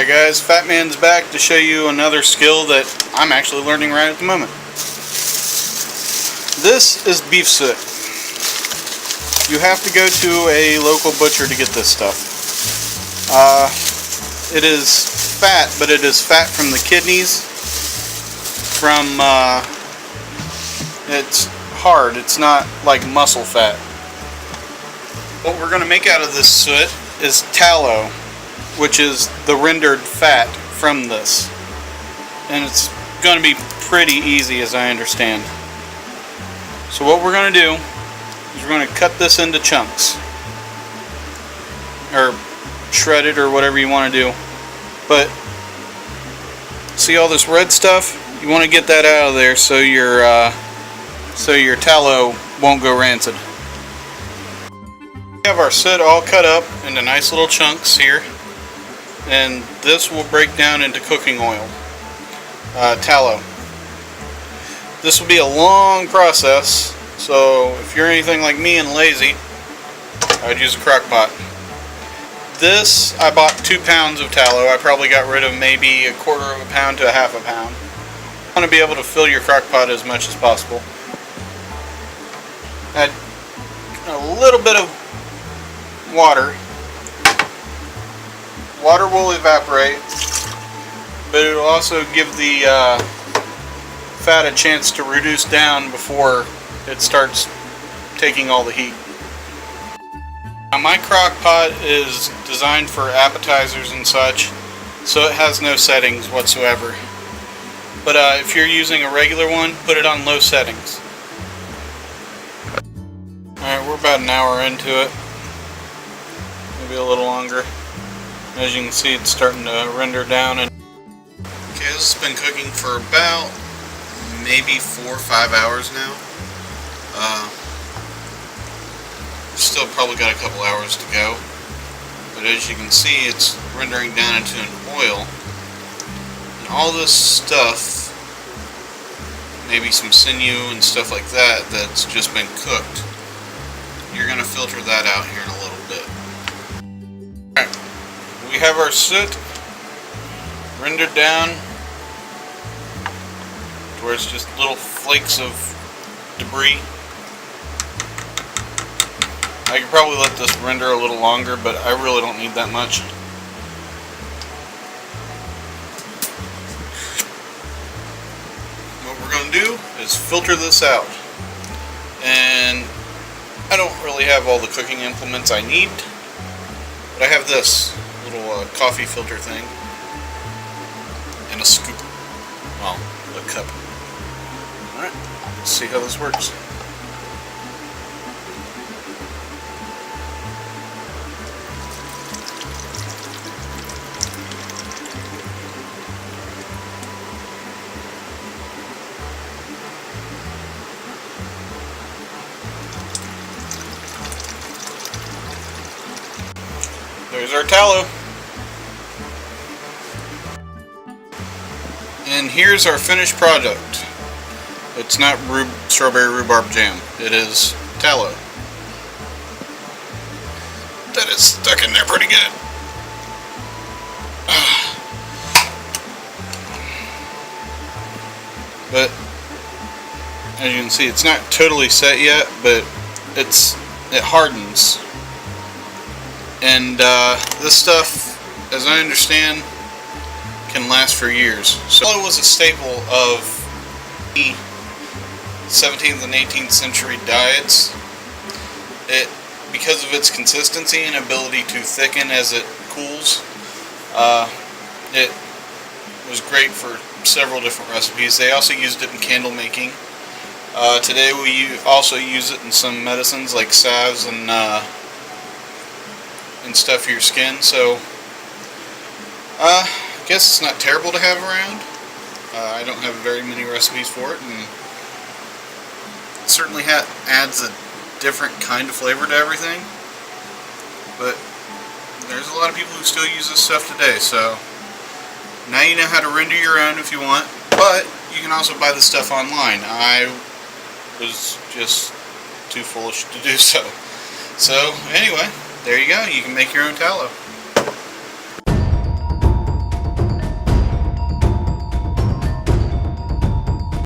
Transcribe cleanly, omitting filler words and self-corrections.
Alright guys, Fat Man's back to show you another skill that I'm actually learning right at the moment. This is beef soot. You have to go to a local butcher to get this stuff. It is fat, but it is fat from the kidneys. It's hard, it's not like muscle fat. What we're going to make out of this soot is tallow, which is the rendered fat from this. And it's going to be pretty easy, as I understand. So what we're going to do is we're going to cut this into chunks. Or shred it, or whatever you want to do. But see all this red stuff? You want to get that out of there so your tallow won't go rancid. We have our soot all cut up into nice little chunks here. And this will break down into cooking oil, tallow. This will be a long process, so if you're anything like me and lazy, I'd use a crock pot. This, I bought 2 pounds of tallow. I probably got rid of maybe 1/4 pound to 1/2 pound. You want to be able to fill your crock pot as much as possible. Add a little bit of water. Water will evaporate, but it will also give the fat a chance to reduce down before it starts taking all the heat. Now, my crock pot is designed for appetizers and such, so it has no settings whatsoever. But if you're using a regular one, put it on low settings. Alright, we're about an hour into it, maybe a little longer. As you can see, it's starting to render down. Okay, this has been cooking for about maybe 4 or 5 hours now. Still probably got a couple hours to go. But as you can see, it's rendering down into an oil. And all this stuff, maybe some sinew and stuff like that, that's just been cooked. You're going to filter that out here in a little bit. Alright. We have our soot rendered down to where it's just little flakes of debris. I could probably let this render a little longer, but I really don't need that much. What we're going to do is filter this out. And I don't really have all the cooking implements I need, but I have this little coffee filter thing and a scoop, well, a cup. Alright, let's see how this works. There's our tallow. And here's our finished product. It's not strawberry rhubarb jam. It is tallow. That is stuck in there pretty good. But as you can see, it's not totally set yet, but it hardens. And this stuff, as I understand, can last for years. So tallow was a staple of the 17th and 18th century diets. Because of its consistency and ability to thicken as it cools, it was great for several different recipes. They also used it in candle making. Today we also use it in some medicines like salves and stuff for your skin. So I guess it's not terrible to have around. I don't have very many recipes for it, and it certainly adds a different kind of flavor to everything. But there's a lot of people who still use this stuff today, so now you know how to render your own if you want, but you can also buy this stuff online. I was just too foolish to do so. So anyway, there you go. You can make your own tallow.